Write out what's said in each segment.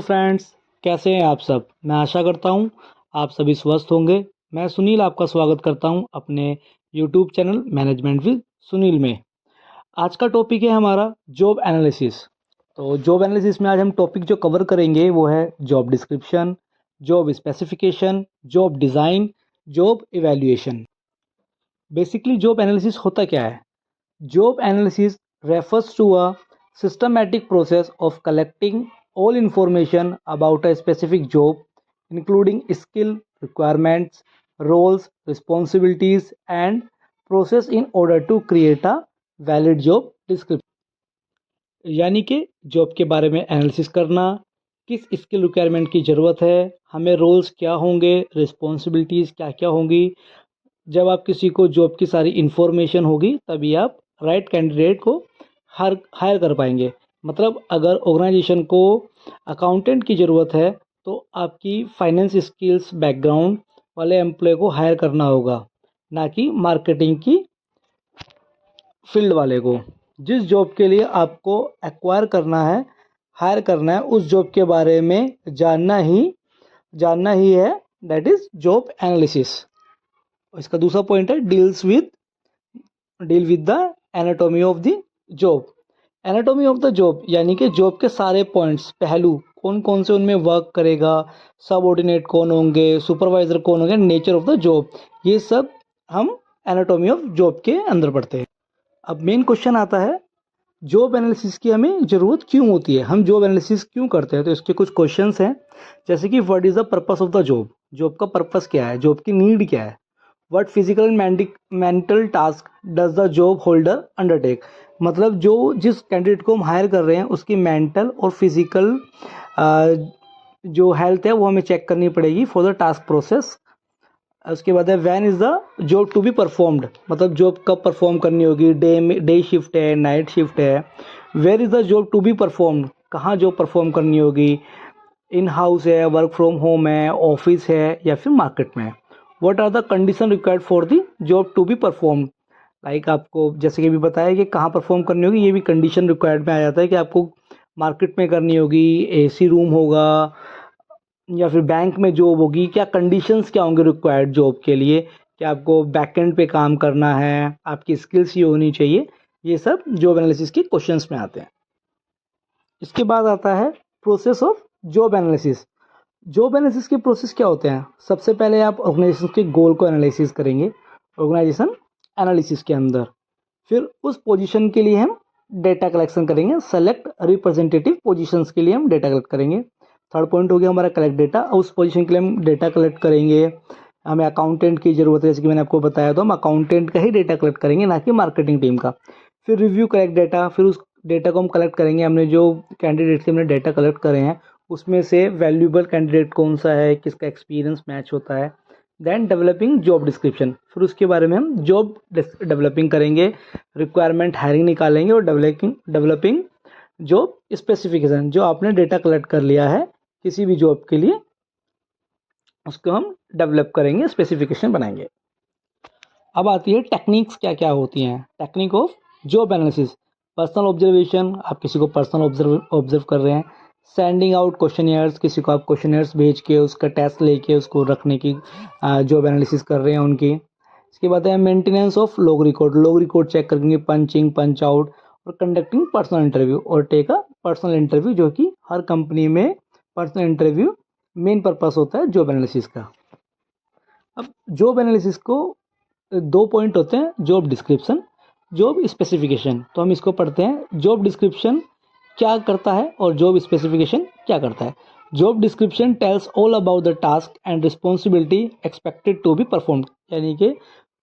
Friends, कैसे हैं आप सब। मैं आशा करता हूं आप सभी स्वस्थ होंगे। मैं सुनील आपका स्वागत करता हूं अपने YouTube channel management with Sunil में। आज का टॉपिक है हमारा जॉब एनालिसिस। तो जॉब एनालिसिस में आज हम टॉपिक जो कवर करेंगे वो है job description, job specification, job design, job evaluation. Basically job analysis होता क्या है? Job analysis refers to a systematic process of collecting all information about a specific job, including skill, requirements, roles, responsibilities, and process in order to create a valid job description. यानी कि job के बारे में analysis करना, किस skill requirement की ज़रूरत है, हमें रोल्स क्या होंगे, रिस्पॉन्सिबिलिटीज़ क्या क्या होंगी। जब आप किसी को जॉब की सारी इन्फॉर्मेशन होगी तभी आप राइट कैंडिडेट को हायर कर पाएंगे। मतलब अगर ऑर्गेनाइजेशन को अकाउंटेंट की ज़रूरत है तो आपकी फाइनेंस स्किल्स बैकग्राउंड वाले एम्प्लॉय को हायर करना होगा, ना कि मार्केटिंग की फील्ड वाले को। जिस जॉब के लिए आपको एक्वायर करना है, हायर करना है, उस जॉब के बारे में जानना ही है, दैट इज़ जॉब एनालिसिस। इसका दूसरा पॉइंट है deal with the anatomy of the job. Anatomy of the job यानी कि जॉब के सारे पॉइंट्स, पहलू, कौन कौन से उनमें वर्क करेगा, सबऑर्डिनेट कौन होंगे, सुपरवाइजर कौन होंगे, नेचर ऑफ द जॉब, ये सब हम एनाटॉमी ऑफ जॉब के अंदर पढ़ते हैं। अब मेन क्वेश्चन आता है, जॉब एनालिसिस की हमें ज़रूरत क्यों होती है, हम जॉब एनालिसिस क्यों करते हैं। तो इसके कुछ क्वेश्चंस हैं, जैसे कि what is the purpose of the job, job का पर्पस क्या है, जॉब की नीड क्या है। What physical and mental task does the job holder undertake? मतलब जिस कैंडिडेट को हम हायर कर रहे हैं उसकी मेंटल और फिजिकल जो हेल्थ है वो हमें चेक करनी पड़ेगी फॉर द टास्क प्रोसेस। उसके बाद है when is the job to be performed, मतलब जॉब कब परफॉर्म करनी होगी, डे शिफ्ट है, नाइट शिफ्ट है। Where is the job to be performed, कहाँ जॉब परफॉर्म करनी होगी, इन हाउस है, वर्क फ्रॉम होम है, ऑफिस है या फिर मार्केट में है। What are the condition required for the job to be performed? Like आपको जैसे कि भी बताया कि कहाँ परफॉर्म करनी होगी, ये भी कंडीशन रिक्वायर्ड में आ जाता है कि आपको मार्केट में करनी होगी, एसी रूम होगा या फिर बैंक में जॉब होगी, क्या कंडीशंस क्या होंगे रिक्वायर्ड जॉब के लिए, कि आपको बैकएंड पे काम करना है, आपकी स्किल्स ये होनी चाहिए। ये सब जॉब एनालिसिस के क्वेश्चंस में आते हैं। इसके बाद आता है process of job analysis. Job analysis के प्रोसेस क्या होते हैं? सबसे पहले आप ऑर्गेनाइजेशन के गोल को एनालिसिस करेंगे ऑर्गेनाइजेशन एनालिसिस के अंदर। फिर उस पोजीशन के लिए हम डेटा कलेक्शन करेंगे, सेलेक्ट रिप्रेजेंटेटिव पोजीशंस के लिए हम डेटा कलेक्ट करेंगे। थर्ड पॉइंट हो गया हमारा कलेक्ट डेटा, उस पोजीशन के लिए हम डेटा कलेक्ट करेंगे। हमें अकाउंटेंट की ज़रूरत है, जैसे कि मैंने आपको बताया, तो हम अकाउंटेंट का ही डेटा कलेक्ट करेंगे, ना कि मार्केटिंग टीम का। फिर रिव्यू कलेक्ट डेटा, फिर उस डेटा को हम कलेक्ट करेंगे, हमने जो कैंडिडेट से हमने डेटा कलेक्ट करे हैं उसमें से वैल्यूएबल कैंडिडेट कौन सा है, किसका एक्सपीरियंस मैच होता है। देन डेवलपिंग जॉब डिस्क्रिप्शन, फिर उसके बारे में हम जॉब डेवलपिंग करेंगे, रिक्वायरमेंट हायरिंग निकालेंगे और डेवलपिंग जॉब स्पेसिफिकेशन, जो आपने डेटा कलेक्ट कर लिया है किसी भी जॉब के लिए उसको हम डेवलप करेंगे, स्पेसिफिकेशन बनाएंगे। अब आती है टेक्निक्स क्या क्या होती हैं। Technique of job analysis, personal observation, आप किसी को पर्सनल ऑब्जर्व कर रहे हैं। सेंडिंग आउट क्वेश्चनियर्स, किसी को आप क्वेश्चनियर्स भेज के उसका टेस्ट लेके उसको रखने की जॉब एनालिसिस कर रहे हैं उनकी। इसके बाद है maintenance of log record check करेंगे, पंचिंग, पंच आउट और कंडक्टिंग पर्सनल इंटरव्यू और टेक अ पर्सनल इंटरव्यू, जो कि हर कंपनी में पर्सनल इंटरव्यू मेन पर्पस होता है जॉब एनालिसिस का। अब जॉब एनालिसिस को दो पॉइंट होते हैं, जॉब डिस्क्रिप्शन, जॉब स्पेसिफिकेशन। तो हम इसको पढ़ते हैं, जॉब डिस्क्रिप्शन क्या करता है और जॉब स्पेसिफिकेशन क्या करता है। Job description tells all about the task and responsibility expected to be performed, यानी कि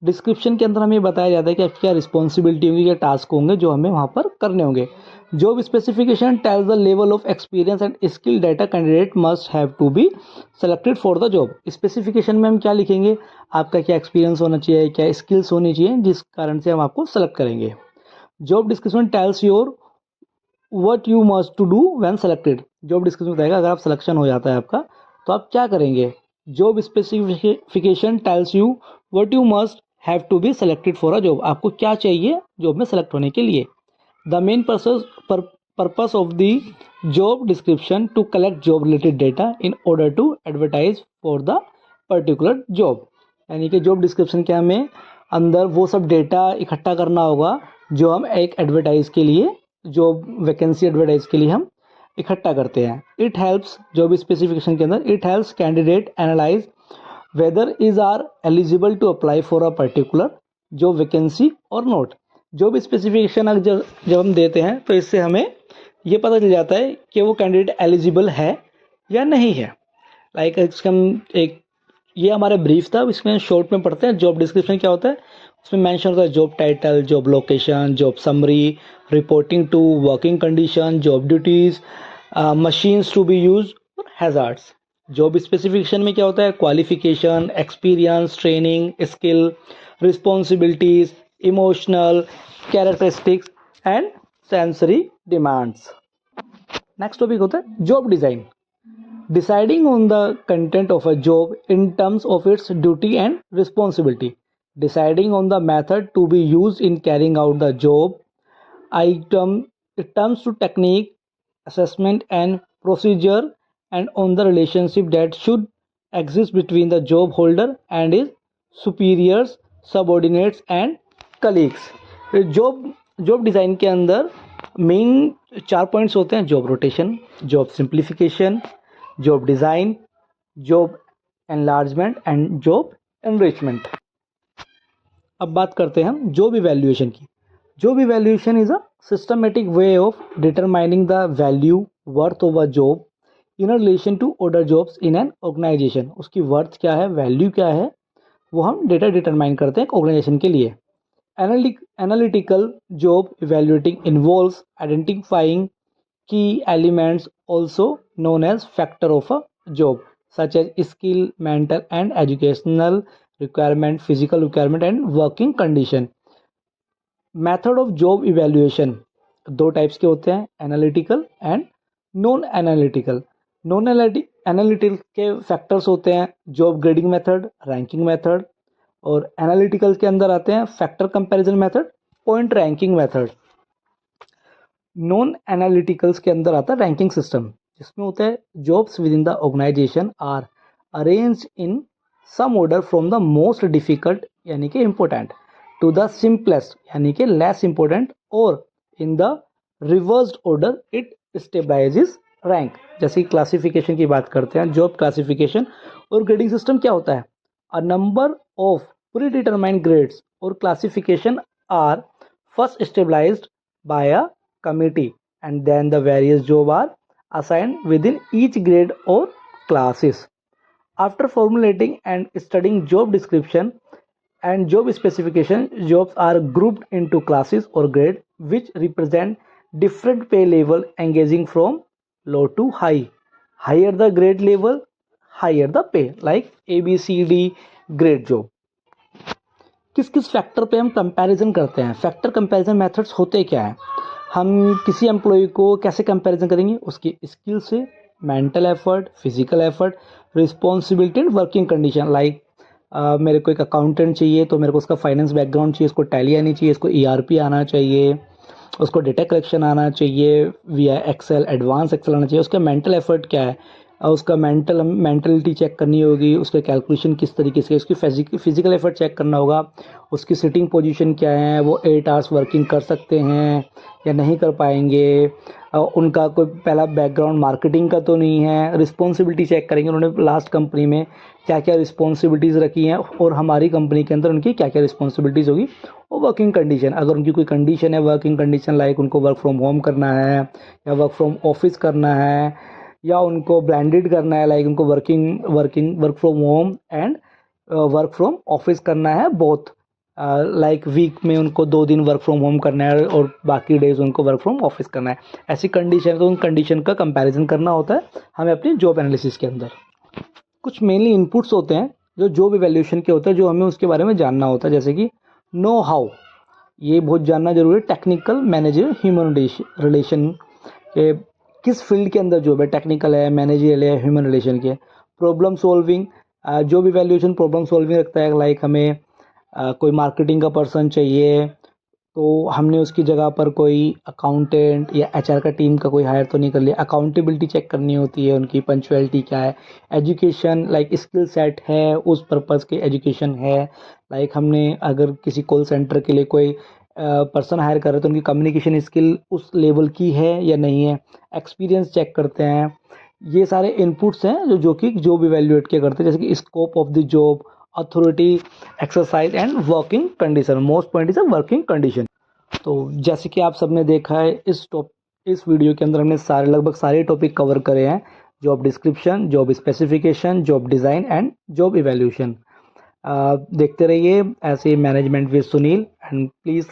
डिस्क्रिप्शन के अंदर हमें बताया जाता है कि क्या रिस्पॉन्सिबिलिटी होंगी, क्या टास्क होंगे जो हमें वहाँ पर करने होंगे। Job specification tells the level of experience and skill that a candidate must have to be selected for the job. Specification में हम क्या लिखेंगे, आपका क्या एक्सपीरियंस होना चाहिए, क्या स्किल्स होनी चाहिए, जिस कारण से हम आपको सेलेक्ट करेंगे। Job description tells your what you must to do when selected. Job description बताएगा अगर आप सिलेक्शन हो जाता है आपका तो आप क्या करेंगे। Job specification tells you what you must have to be selected for a job, आपको क्या चाहिए जॉब में सेलेक्ट होने के लिए। The main purpose of the job description to collect job related data in order to advertise for the particular job। यानी कि job description के हमें अंदर वो सब डेटा इकट्ठा करना होगा जो हम एक एडवर्टाइज के लिए, जॉब वैकेंसी एडवर्टाइज के लिए हम इकट्ठा करते हैं। इट हेल्प्स, जॉब स्पेसिफिकेशन के अंदर it helps candidate analyse whether is are eligible to apply for a particular job vacancy और नॉट। जॉब स्पेसिफिकेशन जब हम देते हैं तो इससे हमें ये पता चल जाता है कि वो कैंडिडेट एलिजिबल है या नहीं है। लाइक इसका हम एक, ये हमारा ब्रीफ था, इसमें शॉर्ट में पढ़ते हैं जॉब डिस्क्रिप्शन क्या होता है। उसमें मेंशन होता है job title, job location, job summary, reporting to working condition, job duties, machines to be use और हैजार्ड्स। जॉब स्पेसिफिकेशन में क्या होता है, qualification, experience, training, skill, responsibilities, emotional characteristics and sensory demands. Next topic होता है job design. Deciding on the content of a job in terms of its duty and responsibility, deciding on the method to be use in carrying out the job, item it terms to technique, assessment and procedure, and on the relationship that should exist between the job holder and his superiors, subordinates and colleagues। Job design के अंदर main 4 points होते हैं, job rotation, job simplification, job design, job enlargement and job enrichment. अब बात करते हैं हम job evaluation की। Job evaluation is a systematic way of determining the value, worth of a job in relation to other jobs in an organization। उसकी worth क्या है, value क्या है, वो हम डेटा डिटरमाइन करते हैं ऑर्गेनाइजेशन के लिए। Analytical job evaluating involves identifying key elements also known as factor of a job such as skill, mental and educational requirement, physical requirement and working condition. Method of job evaluation 2 types के होते हैं, analytical and non analytical. Non analytical के factors होते हैं job grading method, ranking method, और analytical के अंदर आते हैं factor comparison method, point ranking method. Non analyticals के अंदर आता है रैंकिंग सिस्टम, जिसमें होता है jobs within the organisation are arranged in some order from the most difficult यानी कि इम्पोर्टेंट टू द सिंपलेस्ट यानी कि लेस इंपॉर्टेंट, और in the reversed order it stabilises rank. जैसे क्लासिफिकेशन की बात करते हैं, जॉब क्लासिफिकेशन और ग्रेडिंग सिस्टम क्या होता है, a number of predetermined grades और classification are first stabilised by a committee and then the various job are assigned within each grade और classes. After formulating and studying job description and job specification, jobs are grouped into classes or grade which represent different pay level engaging from low to high। Higher the grade level, higher the pay, like A B C D grade job। किस किस factor पे हम comparison करते हैं, factor comparison methods होते क्या हैं। हम किसी एम्प्लॉय को कैसे कंपैरिजन करेंगे, उसकी स्किल से, mental effort, physical effort, responsibility and working condition. Like मेरे को एक अकाउंटेंट चाहिए तो मेरे को उसका फाइनेंस बैकग्राउंड चाहिए, उसको टैली आनी चाहिए, उसको ERP आना चाहिए, उसको डेटा कलेक्शन आना चाहिए विया एक्सेल, एडवांस एक्सेल आना चाहिए। उसका मेंटल एफर्ट क्या है, उसका मेंटलिटी चेक करनी होगी, उसके कैलकुलेशन किस तरीके से, उसकी फिजिकल एफर्ट चेक करना होगा, उसकी सिटिंग पोजीशन क्या है, वो 8 आवर्स वर्किंग कर सकते हैं या नहीं कर पाएंगे, उनका कोई पहला बैकग्राउंड मार्केटिंग का तो नहीं है। रिस्पॉन्सिबिलिटी चेक करेंगे उन्होंने लास्ट कंपनी में क्या क्या रिस्पॉन्सिबिलिटीज़ रखी हैं और हमारी कंपनी के अंदर उनकी क्या क्या रिस्पॉन्सिबिलिटीज़ होगी। और वर्किंग कंडीशन, अगर उनकी कोई कंडीशन है वर्किंग कंडीशन, लाइक उनको वर्क फ्रॉम होम करना है या वर्क फ्रॉम ऑफिस करना है या उनको ब्लेंडेड करना है, लाइक उनको work from home and work from office करना है बोथ, लाइक वीक में उनको 2 दिन वर्क फ्रॉम होम करना है और बाकी डेज उनको वर्क फ्रॉम ऑफिस करना है। ऐसी कंडीशन, तो उन कंडीशन का कंपैरिजन करना होता है हमें अपनी जॉब एनालिसिस के अंदर। कुछ मेनली इनपुट्स होते हैं जो जॉब इवैल्यूएशन के होते हैं, जो हमें उसके बारे में जानना होता है, जैसे कि नो हाउ, ये बहुत जानना जरूरी है। टेक्निकल, मैनेजर, ह्यूमन रिलेशन के किस फील्ड के अंदर जॉब है, टेक्निकल है, मैनेजरियल है, ह्यूमन रिलेशन के। Problem solving, job evaluation problem solving रखता है, लाइक हमें कोई मार्केटिंग का पर्सन चाहिए तो हमने उसकी जगह पर कोई अकाउंटेंट या एचआर का टीम का कोई हायर तो नहीं कर लिया। अकाउंटेबिलिटी चेक करनी होती है, उनकी पंक्चुअलिटी क्या है, एजुकेशन लाइक स्किल सेट है, उस पर्पज़ की एजुकेशन है। लाइक हमने अगर किसी कॉल सेंटर के लिए कोई पर्सन हायर कर रहे हैं तो उनकी कम्युनिकेशन स्किल उस लेवल की है या नहीं है, एक्सपीरियंस चेक करते हैं। ये सारे इनपुट्स हैं जो कि जॉब इवैल्यूएट किया करते हैं, जैसे कि scope of the job, authority, exercise and working condition. Most point is a working condition. तो जैसे कि आप सबने देखा है, इस वीडियो के अंदर हमने लगभग सारे टॉपिक कवर करे हैं। Job description, job specification, job design and job evaluation. देखते रहिए ऐसे management with Sunil, and please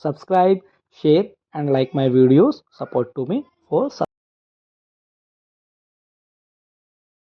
subscribe, share and like my videos, support to me for